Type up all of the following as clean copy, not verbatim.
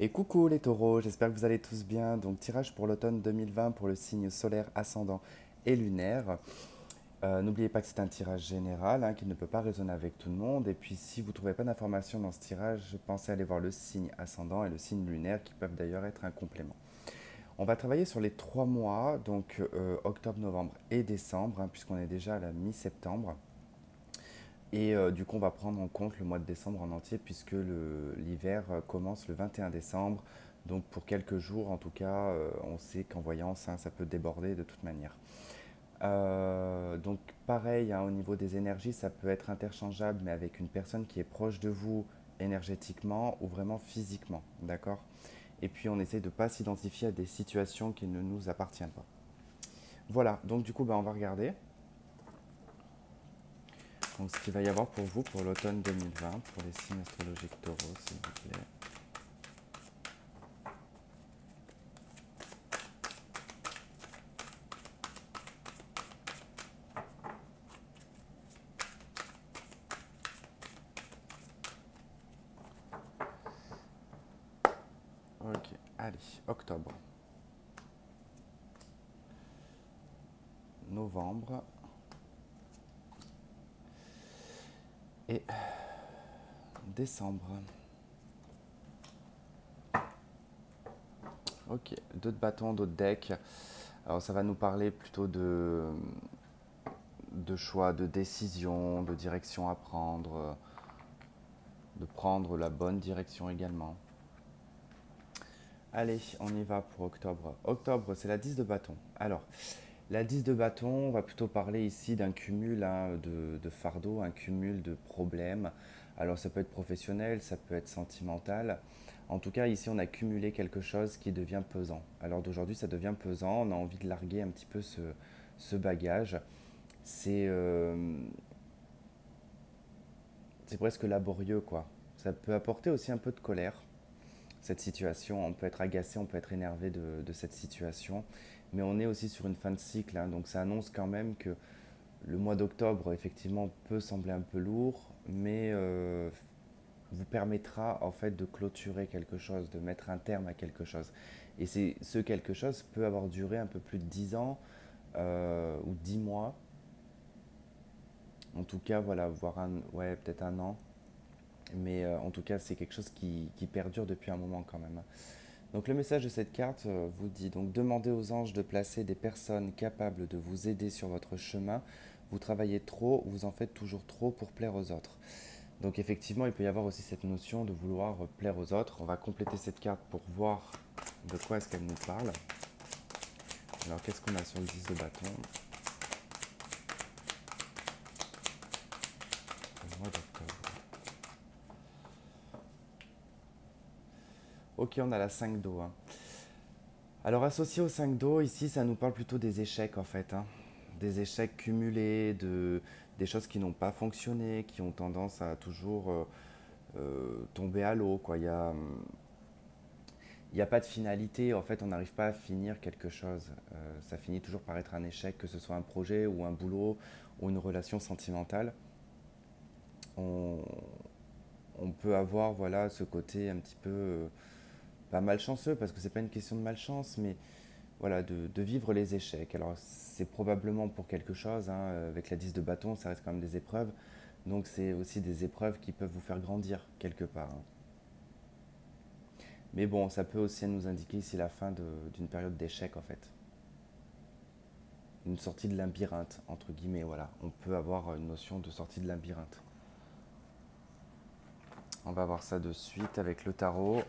Et coucou les taureaux, j'espère que vous allez tous bien. Donc tirage pour l'automne 2020 pour le signe solaire ascendant et lunaire. N'oubliez pas que c'est un tirage général qui ne peut pas résonner avec tout le monde. Et puis si vous ne trouvez pas d'informations dans ce tirage, pensez à aller voir le signe ascendant et le signe lunaire qui peuvent d'ailleurs être un complément. On va travailler sur les 3 mois, donc octobre, novembre et décembre, puisqu'on est déjà à la mi-septembre. Et du coup, on va prendre en compte le mois de décembre en entier, puisque l'hiver commence le 21 décembre. Donc pour quelques jours, en tout cas, on sait qu'en voyance, ça peut déborder de toute manière. Donc pareil, au niveau des énergies, ça peut être interchangeable, mais avec une personne qui est proche de vous énergétiquement ou vraiment physiquement, d'accord? Et puis on essaie de ne pas s'identifier à des situations qui ne nous appartiennent pas. Voilà, donc du coup, on va regarder. Donc, ce qu'il va y avoir pour vous pour l'automne 2020, pour les signes astrologiques taureaux, s'il vous plaît. Ok, allez, octobre, novembre et décembre. Ok, d'autres bâtons, d'autres decks. Alors, ça va nous parler plutôt de choix, de décision, de direction à prendre, de prendre la bonne direction également. Allez, on y va pour octobre. Octobre, c'est la 10 de bâton. Alors, la 10 de bâton, on va plutôt parler ici d'un cumul de fardeaux, un cumul de problèmes. Alors, ça peut être professionnel, ça peut être sentimental. En tout cas, ici, on a cumulé quelque chose qui devient pesant. Alors d'aujourd'hui, ça devient pesant. On a envie de larguer un petit peu ce bagage. C'est c'est presque laborieux, quoi. Ça peut apporter aussi un peu de colère, cette situation. On peut être agacé, on peut être énervé de cette situation. Mais on est aussi sur une fin de cycle, donc ça annonce quand même que le mois d'octobre, effectivement, peut sembler un peu lourd, mais vous permettra en fait de clôturer quelque chose, de mettre un terme à quelque chose. Et ce quelque chose peut avoir duré un peu plus de 10 ans ou 10 mois. En tout cas, voilà, voire ouais, peut-être un an. Mais en tout cas, c'est quelque chose qui perdure depuis un moment quand même. Donc le message de cette carte vous dit donc demandez aux anges de placer des personnes capables de vous aider sur votre chemin. Vous travaillez trop, vous en faites toujours trop pour plaire aux autres. Donc effectivement, il peut y avoir aussi cette notion de vouloir plaire aux autres. On va compléter cette carte pour voir de quoi est-ce qu'elle nous parle. Alors qu'est-ce qu'on a sur le 10 de bâton au mois d'octobre? Ok, on a la 5 d'eau. Alors associé au 5 d'eau, ici, ça nous parle plutôt des échecs en fait. Des échecs cumulés, des choses qui n'ont pas fonctionné, qui ont tendance à toujours tomber à l'eau, quoi. Il n'y a pas de finalité, en fait, on n'arrive pas à finir quelque chose. Ça finit toujours par être un échec, que ce soit un projet ou un boulot ou une relation sentimentale. On, on peut avoir voilà, ce côté un petit peu, pas malchanceux, parce que c'est pas une question de malchance, mais voilà, de vivre les échecs. Alors c'est probablement pour quelque chose, avec la 10 de bâton, ça reste quand même des épreuves, donc c'est aussi des épreuves qui peuvent vous faire grandir quelque part. Mais bon, ça peut aussi nous indiquer ici la fin d'une période d'échec en fait. Une sortie de labyrinthe, entre guillemets, voilà. On peut avoir une notion de sortie de labyrinthe. On va voir ça de suite avec le tarot.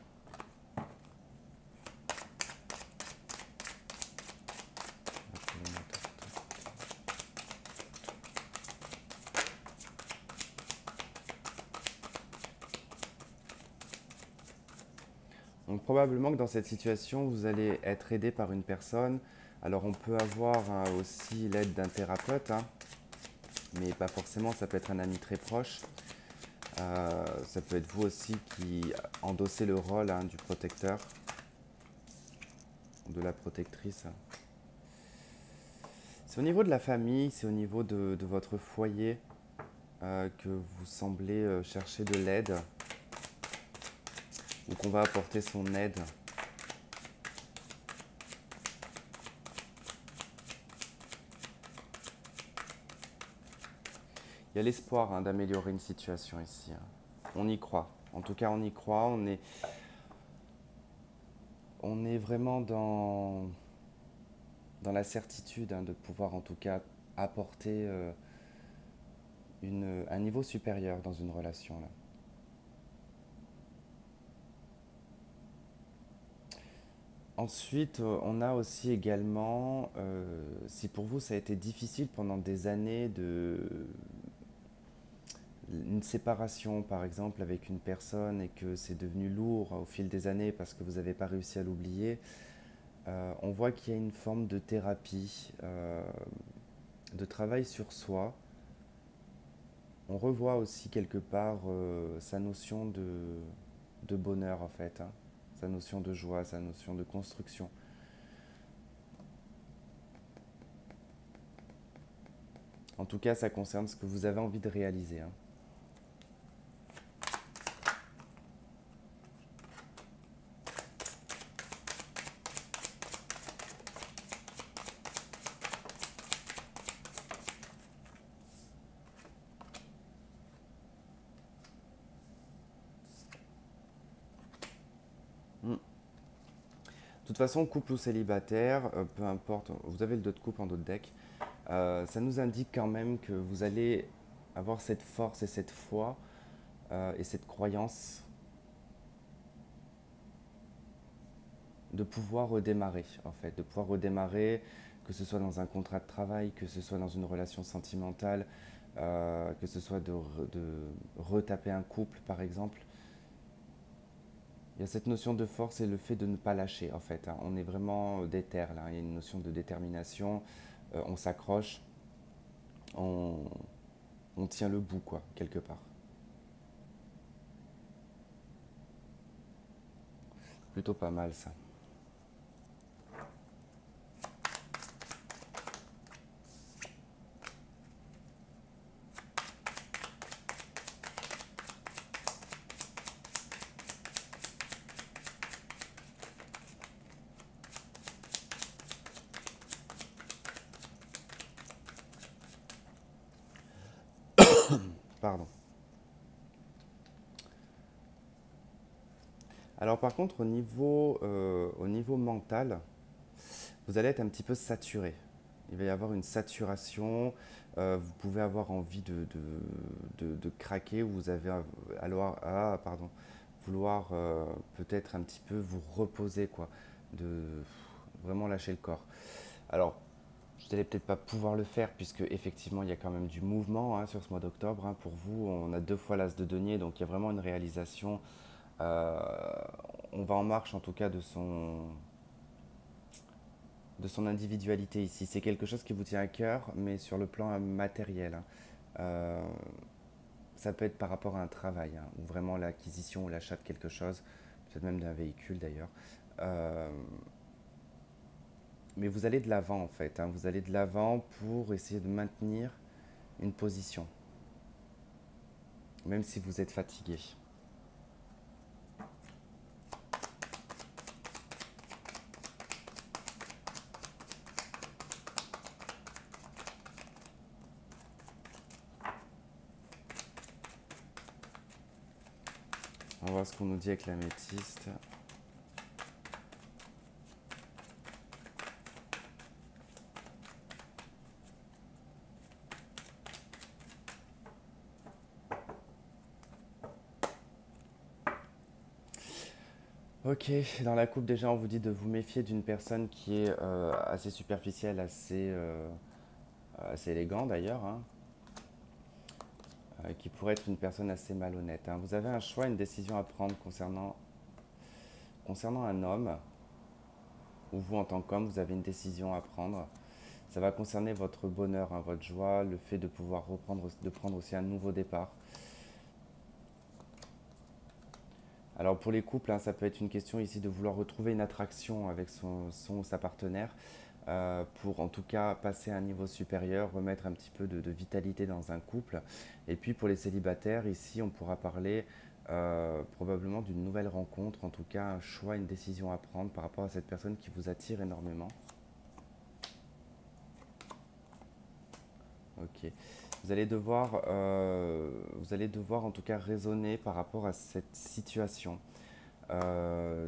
Donc probablement que dans cette situation, vous allez être aidé par une personne. Alors on peut avoir aussi l'aide d'un thérapeute, mais pas forcément, ça peut être un ami très proche. Ça peut être vous aussi qui endossez le rôle du protecteur, de la protectrice. C'est au niveau de la famille, c'est au niveau de votre foyer que vous semblez chercher de l'aide. ou qu'on va apporter son aide. Il y a l'espoir d'améliorer une situation ici. On y croit. En tout cas, on y croit. On est vraiment dans la certitude de pouvoir en tout cas apporter un niveau supérieur dans une relation. Là. Ensuite, on a aussi également, si pour vous ça a été difficile pendant des années une séparation par exemple avec une personne et que c'est devenu lourd au fil des années parce que vous n'avez pas réussi à l'oublier, on voit qu'il y a une forme de thérapie, de travail sur soi. On revoit aussi quelque part sa notion de bonheur en fait, sa notion de joie, sa notion de construction. En tout cas, ça concerne ce que vous avez envie de réaliser. De toute façon, couple ou célibataire, peu importe, vous avez le 2 de coupe en dos de deck, ça nous indique quand même que vous allez avoir cette force et cette foi et cette croyance de pouvoir redémarrer, en fait, de pouvoir redémarrer, que ce soit dans un contrat de travail, que ce soit dans une relation sentimentale, que ce soit de retaper un couple, par exemple. Il y a cette notion de force et le fait de ne pas lâcher, en fait. On est vraiment déter, là. Il y a une notion de détermination. On s'accroche. On, on tient le bout, quoi, quelque part. Plutôt pas mal, ça. Pardon. Alors, par contre, au niveau mental, vous allez être un petit peu saturé. Il va y avoir une saturation. Vous pouvez avoir envie de craquer. Vous avez vouloir peut-être un petit peu vous reposer, quoi, de vraiment lâcher le corps. Alors, vous n'allez peut-être pas pouvoir le faire puisque effectivement il y a quand même du mouvement sur ce mois d'octobre. Pour vous, on a 2 fois l'as de denier, donc il y a vraiment une réalisation. Euh, on va en marche en tout cas de son individualité ici. C'est quelque chose qui vous tient à cœur, mais sur le plan matériel. Euh, Ça peut être par rapport à un travail, ou vraiment l'acquisition ou l'achat de quelque chose, peut-être même d'un véhicule d'ailleurs. Euh, mais vous allez de l'avant en fait, vous allez de l'avant pour essayer de maintenir une position, même si vous êtes fatigué. On va voir ce qu'on nous dit avec l'améthyste. Ok, dans la coupe déjà on vous dit de vous méfier d'une personne qui est assez superficielle, assez élégant d'ailleurs, qui pourrait être une personne assez malhonnête. Vous avez un choix, une décision à prendre concernant un homme, ou vous en tant qu'homme, vous avez une décision à prendre. Ça va concerner votre bonheur, votre joie, le fait de pouvoir de prendre aussi un nouveau départ. Alors pour les couples, ça peut être une question ici de vouloir retrouver une attraction avec son ou sa partenaire pour en tout cas passer à un niveau supérieur, remettre un petit peu de vitalité dans un couple. Et puis pour les célibataires, ici on pourra parler probablement d'une nouvelle rencontre, en tout cas un choix, une décision à prendre par rapport à cette personne qui vous attire énormément. Ok. Vous allez devoir en tout cas raisonner par rapport à cette situation.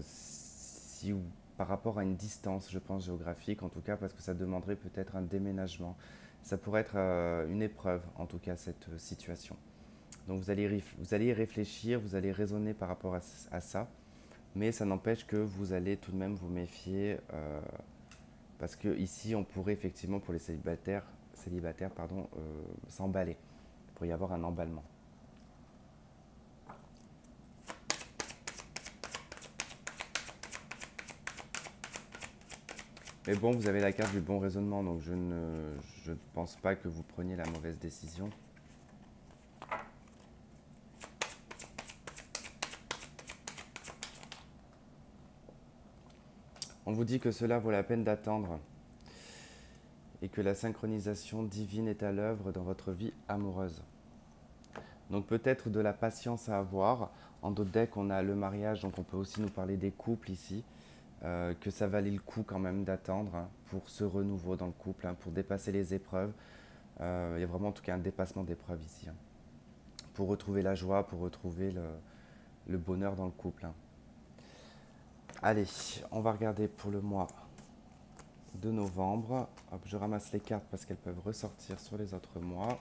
Si, par rapport à une distance, je pense, géographique, en tout cas, parce que ça demanderait peut-être un déménagement. Ça pourrait être une épreuve, en tout cas, cette situation. Donc vous allez y réfléchir, vous allez raisonner par rapport à ça, mais ça n'empêche que vous allez tout de même vous méfier, parce que ici, on pourrait effectivement, pour les célibataires pardon, s'emballer. Il pourrait y avoir un emballement. Mais bon, vous avez la carte du bon raisonnement, donc je ne pense pas que vous preniez la mauvaise décision. On vous dit que cela vaut la peine d'attendre et que la synchronisation divine est à l'œuvre dans votre vie amoureuse. Donc peut-être de la patience à avoir. En d'autres decks, on a le mariage, donc on peut aussi nous parler des couples ici. Que ça valait le coup quand même d'attendre, hein, pour ce renouveau dans le couple, hein, pour dépasser les épreuves. Il y a vraiment en tout cas un dépassement d'épreuves ici, hein, pour retrouver la joie, pour retrouver le bonheur dans le couple, hein. Allez, on va regarder pour le mois de novembre. Hop, je ramasse les cartes parce qu'elles peuvent ressortir sur les autres mois.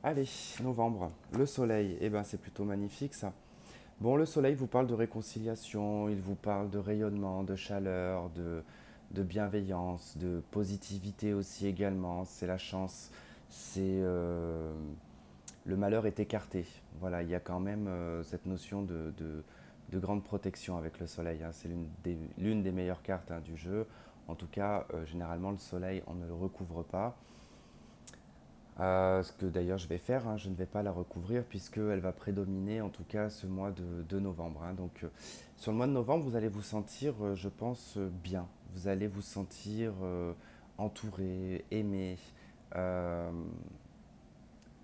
Allez, novembre, le soleil, eh ben c'est plutôt magnifique ça. Bon, le soleil vous parle de réconciliation, il vous parle de rayonnement, de chaleur, de bienveillance, de positivité aussi également. C'est la chance, c'est le malheur est écarté. Voilà, il y a quand même cette notion de grande protection avec le soleil, hein. C'est l'une des meilleures cartes, hein, du jeu. En tout cas, généralement, le soleil, on ne le recouvre pas. Ce que d'ailleurs je vais faire, hein, je ne vais pas la recouvrir puisqu'elle va prédominer en tout cas ce mois de novembre, hein. Donc sur le mois de novembre, vous allez vous sentir, je pense, bien. Vous allez vous sentir entouré, aimé. Euh,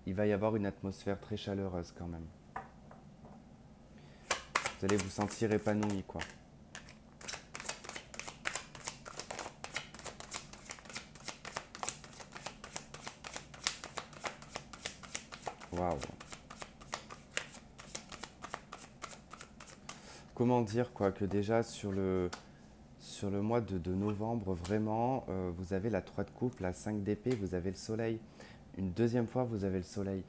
il va y avoir une atmosphère très chaleureuse quand même. Vous allez vous sentir épanoui, quoi. Waouh. Comment dire, quoi, que déjà sur le mois de novembre, vraiment, vous avez la 3 de coupe, la 5 d'épée, vous avez le soleil. Une deuxième fois, vous avez le soleil.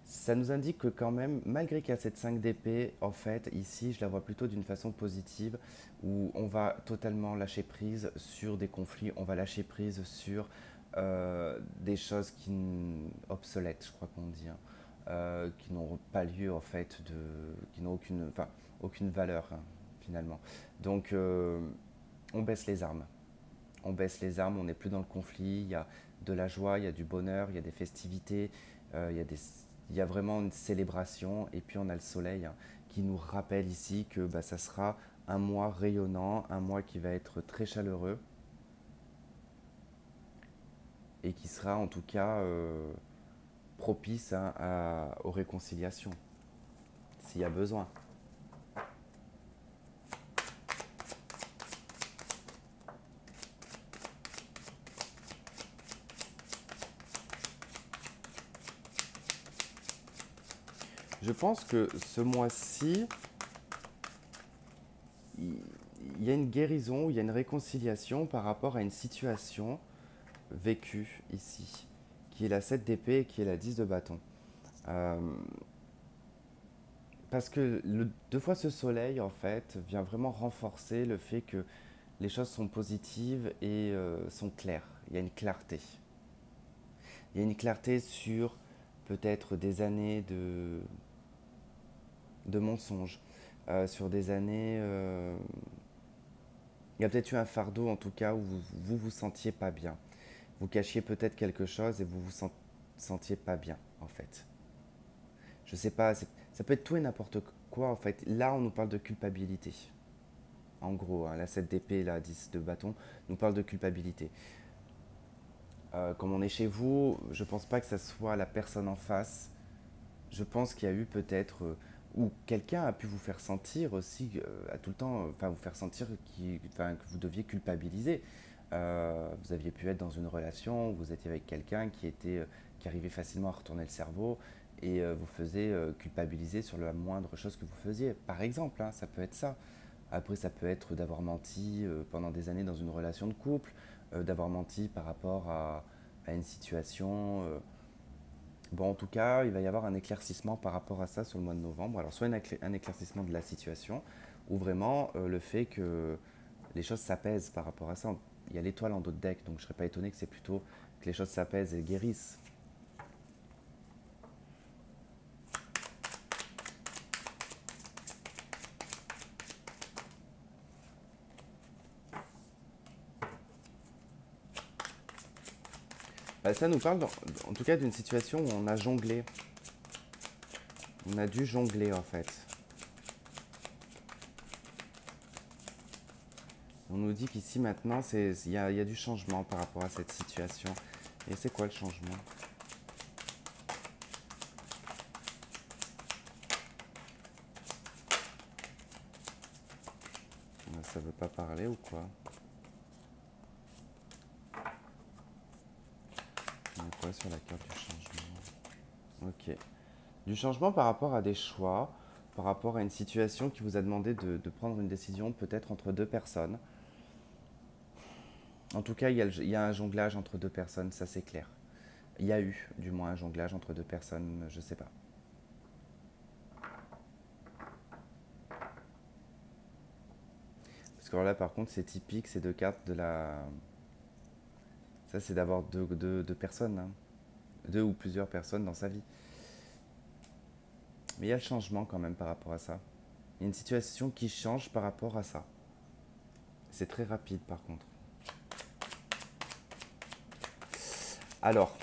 Ça nous indique que quand même, malgré qu'il y a cette 5 d'épée, en fait, ici, je la vois plutôt d'une façon positive, où on va totalement lâcher prise sur des conflits, on va lâcher prise sur des choses obsolètes, je crois qu'on dit, hein, qui n'ont pas lieu, en fait, qui n'ont aucune valeur, hein, finalement. Donc, on baisse les armes. On baisse les armes, on n'est plus dans le conflit, il y a de la joie, il y a du bonheur, il y a des festivités, il y a vraiment une célébration. Et puis on a le soleil, hein, qui nous rappelle ici que bah, ça sera un mois rayonnant, un mois qui va être très chaleureux et qui sera en tout cas propice, hein, aux réconciliations, s'il y a besoin. Je pense que ce mois-ci, il y a une guérison, il y a une réconciliation par rapport à une situation vécue ici, qui est la 7 d'épée et qui est la 10 de bâton. Euh, Parce que deux fois ce soleil, en fait, vient vraiment renforcer le fait que les choses sont positives et sont claires. Il y a une clarté. Il y a une clarté sur peut-être des années de mensonges, sur des années... il y a peut-être eu un fardeau, en tout cas, où vous sentiez pas bien. Vous cachiez peut-être quelque chose et vous vous sentiez pas bien, en fait. Je sais pas, ça peut être tout et n'importe quoi en fait? Là, on nous parle de culpabilité. En gros, hein, la 7 d'épée, la 10 de bâton, nous parle de culpabilité. Comme on est chez vous, je pense pas que ça soit la personne en face. Je pense qu'il y a eu peut-être, ou quelqu'un a pu vous faire sentir aussi, à tout le temps, enfin vous faire sentir que vous deviez culpabiliser. Vous aviez pu être dans une relation, vous étiez avec quelqu'un qui arrivait facilement à retourner le cerveau et vous faisait culpabiliser sur la moindre chose que vous faisiez. Par exemple, hein, ça peut être ça. Après, ça peut être d'avoir menti pendant des années dans une relation de couple, d'avoir menti par rapport à une situation. Bon, en tout cas, il va y avoir un éclaircissement par rapport à ça sur le mois de novembre. Alors, soit un éclaircissement de la situation, ou vraiment le fait que les choses s'apaisent par rapport à ça. Il y a l'étoile en dos de deck, donc je ne serais pas étonné que c'est plutôt que les choses s'apaisent et guérissent. Bah, ça nous parle, en tout cas, d'une situation où on a jonglé. On a dû jongler, en fait. On nous dit qu'ici, maintenant, il y a du changement par rapport à cette situation. Et c'est quoi le changement? Ça veut pas parler ou quoi? On a quoi sur la carte du changement? Ok. Du changement par rapport à des choix, par rapport à une situation qui vous a demandé de prendre une décision peut-être entre deux personnes. En tout cas, il y a un jonglage entre deux personnes, ça c'est clair. Il y a eu, du moins, un jonglage entre deux personnes, je sais pas. Parce que là, par contre, c'est typique, ces deux cartes de la. Ça, c'est d'avoir deux personnes, hein. Deux ou plusieurs personnes dans sa vie. Mais il y a le changement quand même par rapport à ça. Il y a une situation qui change par rapport à ça. C'est très rapide par contre. Alors,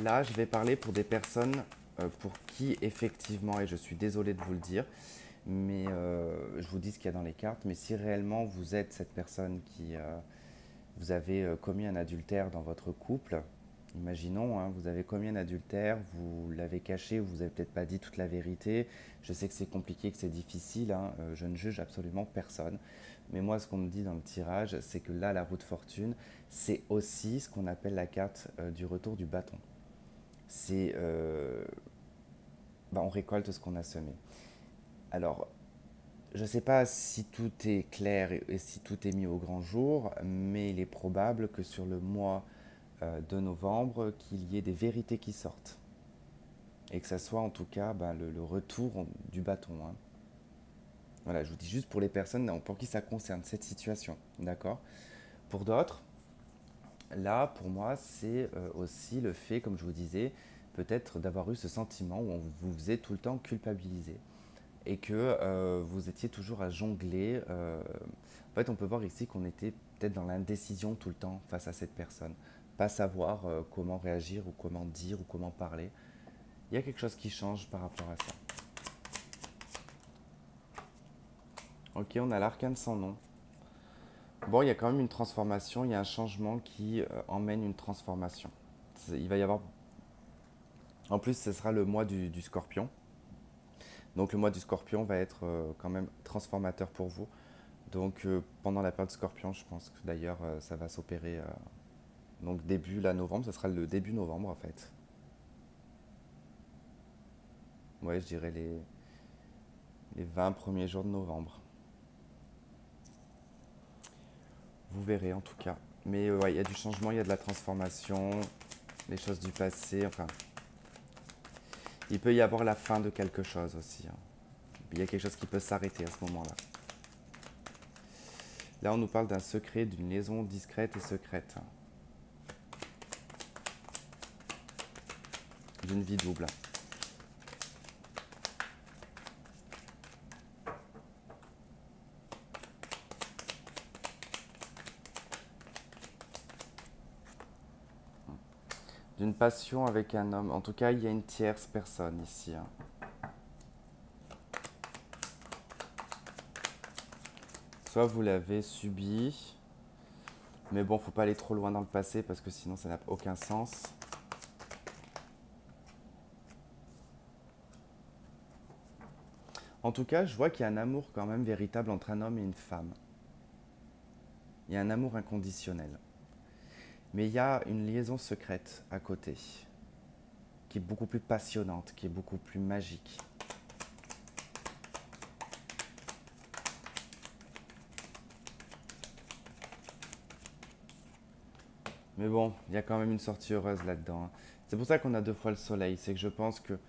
là, je vais parler pour des personnes pour qui effectivement, et je suis désolé de vous le dire, mais je vous dis ce qu'il y a dans les cartes, mais si réellement vous êtes cette personne qui, vous avez commis un adultère dans votre couple, imaginons, hein, vous avez commis un adultère, vous l'avez caché, vous n'avez peut-être pas dit toute la vérité, je sais que c'est compliqué, que c'est difficile, hein, je ne juge absolument personne, mais moi ce qu'on me dit dans le tirage, c'est que là, la roue de fortune, c'est aussi ce qu'on appelle la carte du retour du bâton. C'est on récolte ce qu'on a semé. Alors, je ne sais pas si tout est clair et si tout est mis au grand jour, mais il est probable que sur le mois de novembre, qu'il y ait des vérités qui sortent. Et que ça soit en tout cas le retour du bâton, hein. Voilà, je vous dis juste pour les personnes pour qui ça concerne cette situation. D'accord? Pour d'autres, là, pour moi, c'est aussi le fait, comme je vous disais, peut-être d'avoir eu ce sentiment où on vous faisait tout le temps culpabiliser et que vous étiez toujours à jongler. En fait, on peut voir ici qu'on était peut-être dans l'indécision tout le temps face à cette personne. Pas savoir comment réagir ou comment dire ou comment parler. Il y a quelque chose qui change par rapport à ça. Ok, on a l'arcane sans nom. Bon, il y a quand même une transformation, il y a un changement qui emmène une transformation. Il va y avoir... En plus, ce sera le mois du scorpion. Donc le mois du scorpion va être quand même transformateur pour vous. Donc pendant la période scorpion, je pense que d'ailleurs ça va s'opérer. Donc début là novembre, ce sera le début novembre en fait. Ouais, je dirais les 20 premiers jours de novembre. Vous verrez en tout cas. Mais ouais, il y a du changement, il y a de la transformation, les choses du passé, enfin. Il peut y avoir la fin de quelque chose aussi, hein. Il y a quelque chose qui peut s'arrêter à ce moment-là. Là, on nous parle d'un secret, d'une liaison discrète et secrète. D'une vie double. D'une passion avec un homme. En tout cas, il y a une tierce personne ici, hein. soit vous l'avez subi, mais bon, faut pas aller trop loin dans le passé parce que sinon ça n'a aucun sens. En tout cas, je vois qu'il y a un amour quand même véritable entre un homme et une femme. Il y a un amour inconditionnel. Mais il y a une liaison secrète à côté, qui est beaucoup plus passionnante, qui est beaucoup plus magique. Mais bon, il y a quand même une sortie heureuse là-dedans, hein. C'est pour ça qu'on a 2 fois le soleil. C'est que je pense que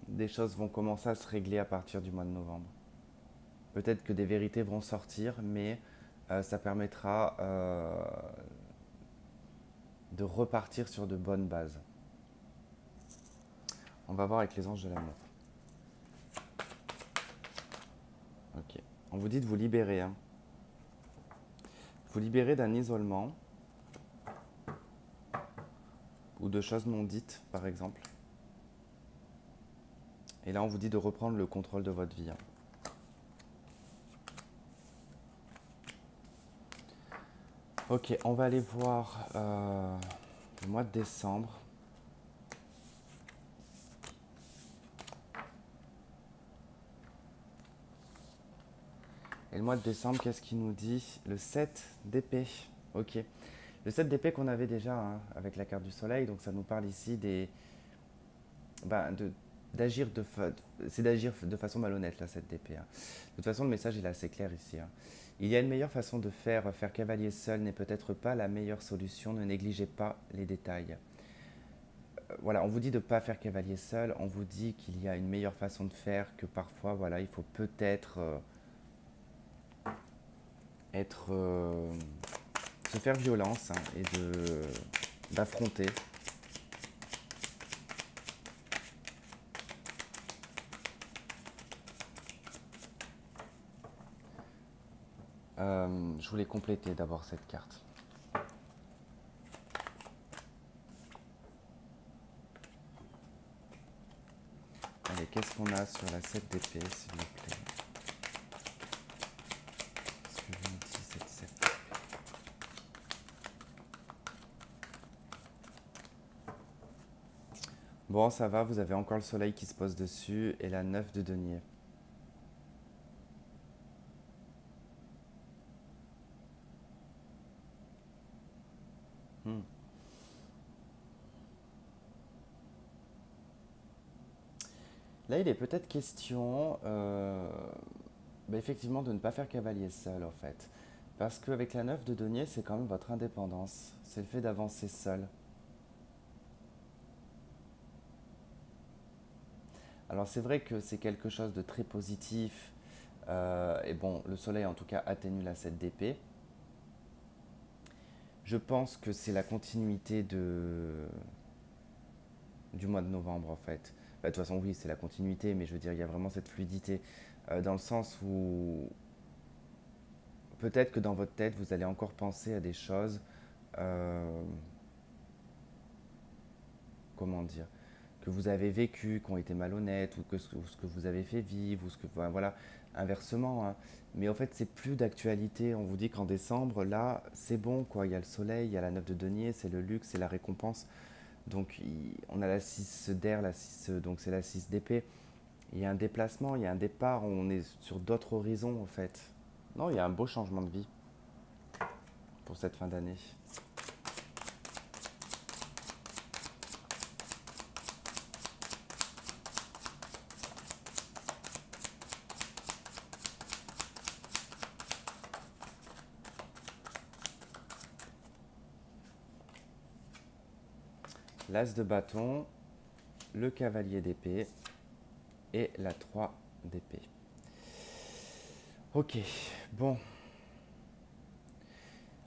des choses vont commencer à se régler à partir du mois de novembre. Peut-être que des vérités vont sortir, mais ça permettra de repartir sur de bonnes bases. On va voir avec les anges de l'amour. Ok. On vous dit de vous libérer, hein. Vous libérer d'un isolement ou de choses non dites, par exemple. Et là, on vous dit de reprendre le contrôle de votre vie, hein. Ok, on va aller voir le mois de décembre. Et le mois de décembre, qu'est-ce qu'il nous dit? Le 7 d'épée. Ok. Le 7 d'épée qu'on avait déjà, hein, avec la carte du soleil, donc ça nous parle ici ben, d'agir c'est d'agir de façon malhonnête, là, cette d'épée, hein. De toute façon, le message il est assez clair ici, hein. Il y a une meilleure façon de faire cavalier seul n'est peut-être pas la meilleure solution, ne négligez pas les détails. Voilà, on vous dit de ne pas faire cavalier seul, on vous dit qu'il y a une meilleure façon de faire, que parfois, voilà, il faut peut-être être, se faire violence, hein, et d'affronter. Je voulais compléter d'abord cette carte. Allez, qu'est-ce qu'on a sur la 7 d'épée, s'il vous plaît? Qu'est-ce que vous me dit cette 7 d'épée? Bon, ça va, vous avez encore le soleil qui se pose dessus et la 9 de denier. Hmm. Là, il est peut-être question, effectivement, de ne pas faire cavalier seul, en fait. Parce qu'avec la 9 de denier, c'est quand même votre indépendance. C'est le fait d'avancer seul. Alors, c'est vrai que c'est quelque chose de très positif. Et bon, le soleil, en tout cas, atténue la 7 d'épée. Je pense que c'est la continuité du mois de novembre, en fait. Bah, de toute façon, oui, c'est la continuité, mais je veux dire, il y a vraiment cette fluidité. Dans le sens où peut-être que dans votre tête, vous allez encore penser à des choses, euh, comment dire, que vous avez vécues, qui ont été malhonnêtes, ou ce que vous avez fait vivre, ou ce que, enfin, voilà, inversement, hein. Mais en fait, c'est plus d'actualité. On vous dit qu'en décembre, là, c'est bon, quoi. Il y a le soleil, il y a la 9 de denier, c'est le luxe, c'est la récompense. Donc, on a la 6 d'air, la 6, donc c'est la 6 d'épée. Il y a un déplacement, il y a un départ, on est sur d'autres horizons, en fait. Non, il y a un beau changement de vie pour cette fin d'année. L'as de bâton, le cavalier d'épée et la 3 d'épée. Ok, bon.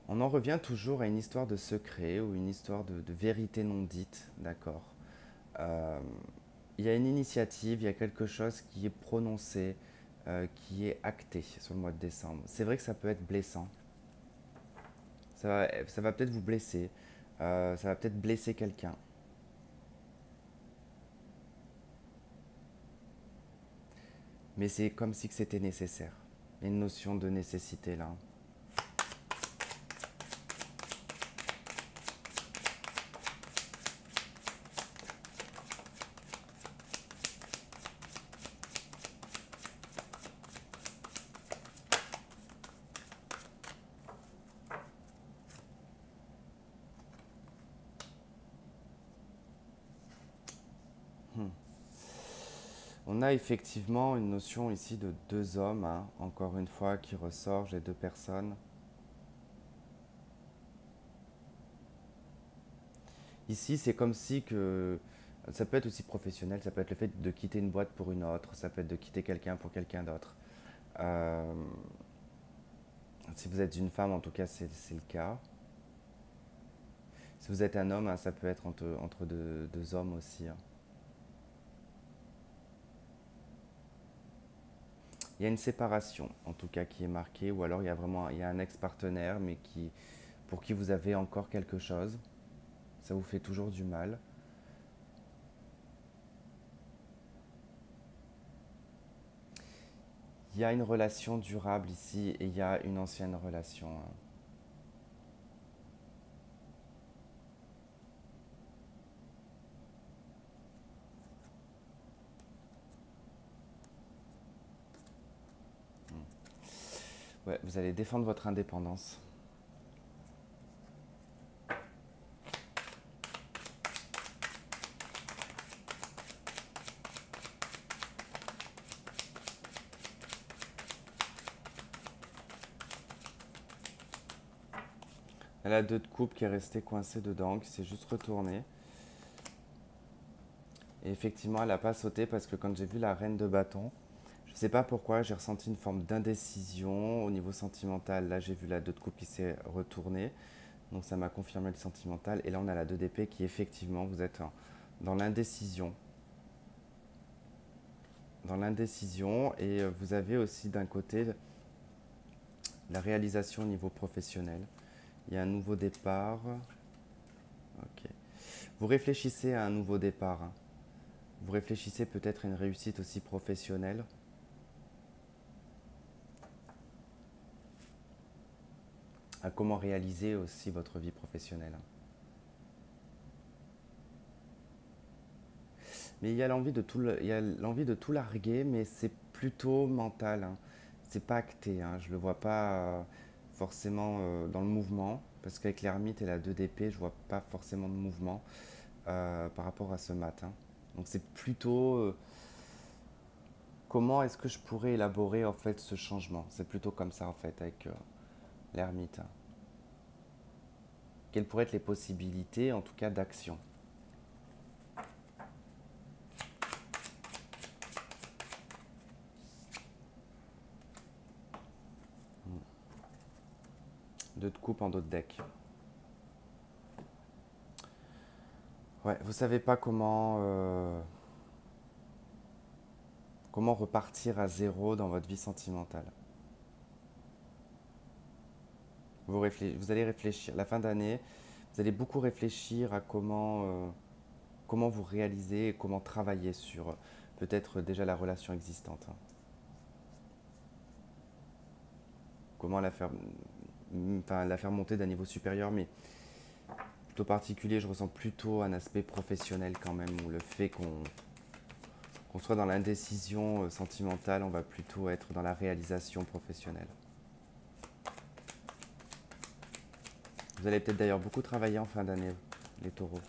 On en revient toujours à une histoire de secret ou une histoire de vérité non dite, d'accord. Euh, Il y a une initiative, il y a quelque chose qui est prononcé, qui est acté sur le mois de décembre. C'est vrai que ça peut être blessant. Ça va peut-être vous blesser. Ça va peut-être blesser quelqu'un. Mais c'est comme si que c'était nécessaire. Il y a une notion de nécessité là. On a effectivement une notion ici de deux hommes, hein, encore une fois, qui ressort, j'ai deux personnes. Ici, c'est comme si que ça peut être aussi professionnel, ça peut être le fait de quitter une boîte pour une autre, ça peut être de quitter quelqu'un pour quelqu'un d'autre. Euh, si vous êtes une femme, en tout cas, c'est le cas. Si vous êtes un homme, hein, ça peut être entre deux hommes aussi, hein. Il y a une séparation, en tout cas, qui est marquée, ou alors il y a un ex-partenaire, mais pour qui vous avez encore quelque chose. Ça vous fait toujours du mal. Il y a une relation durable ici et il y a une ancienne relation, hein. Ouais, vous allez défendre votre indépendance. Elle a deux de coupe qui est restée coincée dedans, qui s'est juste retournée. Et effectivement, elle n'a pas sauté parce que quand j'ai vu la reine de bâton, je ne sais pas pourquoi, j'ai ressenti une forme d'indécision au niveau sentimental. Là, j'ai vu la 2 de coupe qui s'est retournée. Donc ça m'a confirmé le sentimental. Et là, on a la 2 d'épée qui, effectivement, vous êtes dans l'indécision. Dans l'indécision. Et vous avez aussi d'un côté la réalisation au niveau professionnel. Il y a un nouveau départ. Ok. Vous réfléchissez à un nouveau départ, hein. Vous réfléchissez peut-être à une réussite aussi professionnelle. À comment réaliser aussi votre vie professionnelle. Mais il y a l'envie de il y a l'envie de tout larguer, mais c'est plutôt mental, hein. C'est pas acté, hein. Je le vois pas forcément dans le mouvement, parce qu'avec l'ermite et la 2 d'épée, je vois pas forcément de mouvement par rapport à ce matin. Donc c'est plutôt comment est-ce que je pourrais élaborer en fait ce changement. C'est plutôt comme ça en fait avec l'ermite, hein. Quelles pourraient être les possibilités en tout cas d'action. Deux de coupe en dos de deck. Ouais, vous savez pas comment repartir à zéro dans votre vie sentimentale. Vous allez réfléchir. La fin d'année, vous allez beaucoup réfléchir à comment vous réaliser et comment travailler sur peut-être déjà la relation existante, hein. Comment la faire monter d'un niveau supérieur, mais plutôt particulier, je ressens plutôt un aspect professionnel quand même, où le fait qu'on soit dans l'indécision sentimentale, on va plutôt être dans la réalisation professionnelle. Vous allez peut-être d'ailleurs beaucoup travailler en fin d'année, les taureaux.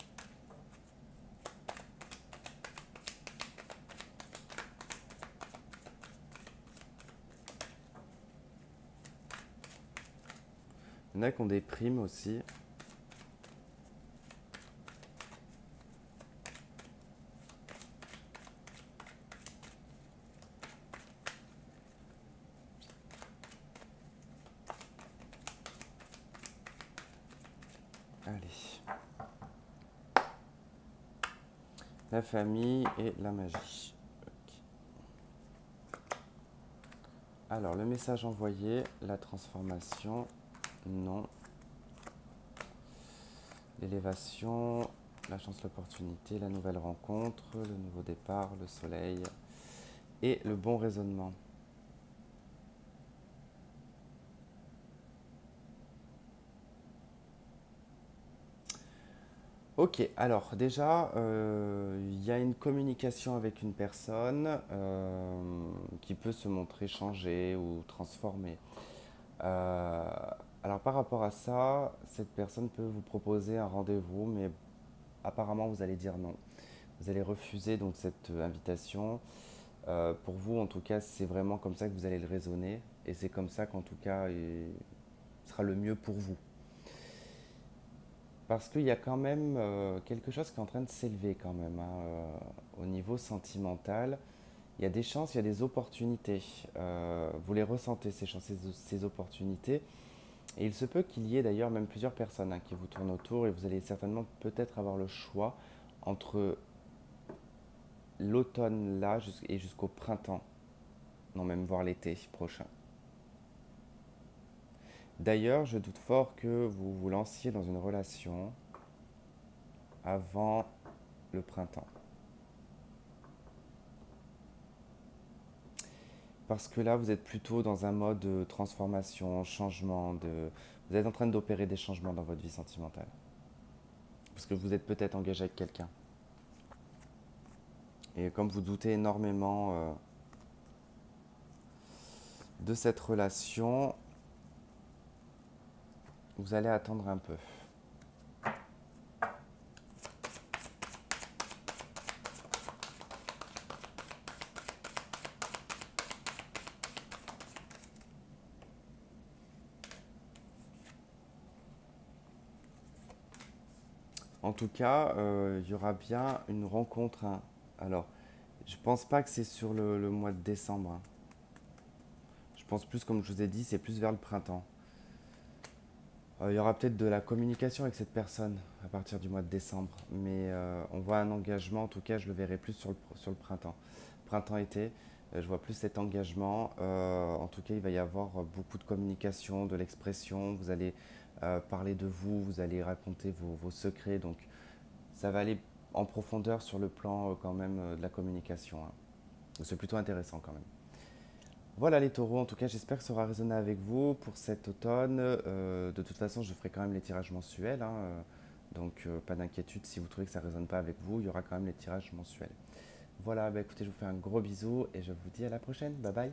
Il y en a qui ont des primes aussi. Allez. La famille et la magie. Ok. Alors, le message envoyé, la transformation, non. L'élévation, la chance, l'opportunité, la nouvelle rencontre, le nouveau départ, le soleil et le bon raisonnement. Ok, alors déjà, il y a une communication avec une personne qui peut se montrer changée ou transformée. Euh, alors par rapport à ça, cette personne peut vous proposer un rendez-vous, mais apparemment vous allez dire non. Vous allez refuser donc cette invitation. Pour vous, en tout cas, c'est vraiment comme ça que vous allez le raisonner, et c'est comme ça qu'en tout cas, il sera le mieux pour vous. Parce qu'il y a quand même quelque chose qui est en train de s'élever quand même, hein, au niveau sentimental. Il y a des chances, il y a des opportunités. Vous les ressentez, ces chances, ces opportunités. Et il se peut qu'il y ait d'ailleurs même plusieurs personnes, hein, qui vous tournent autour, et vous allez certainement peut-être avoir le choix entre l'automne là et jusqu'au printemps, non même voire l'été prochain. D'ailleurs, je doute fort que vous vous lanciez dans une relation avant le printemps. Parce que là, vous êtes plutôt dans un mode de transformation, changement, vous êtes en train d'opérer des changements dans votre vie sentimentale. Parce que vous êtes peut-être engagé avec quelqu'un. Et comme vous doutez énormément de cette relation, vous allez attendre un peu. En tout cas, il y aura bien une rencontre, hein. Alors, je pense pas que c'est sur le mois de décembre, hein. Je pense plus, comme je vous ai dit, c'est plus vers le printemps. Il y aura peut-être de la communication avec cette personne à partir du mois de décembre, mais on voit un engagement, en tout cas je le verrai plus sur le printemps. Printemps-été, je vois plus cet engagement. En tout cas, il va y avoir beaucoup de communication, de l'expression, vous allez parler de vous, vous allez raconter vos secrets, donc ça va aller en profondeur sur le plan quand même de la communication, hein. C'est plutôt intéressant quand même. Voilà les taureaux, en tout cas j'espère que ça aura résonné avec vous pour cet automne. De toute façon je ferai quand même les tirages mensuels, hein, donc pas d'inquiétude si vous trouvez que ça ne résonne pas avec vous, il y aura quand même les tirages mensuels. Voilà, bah écoutez, je vous fais un gros bisou et je vous dis à la prochaine, bye bye.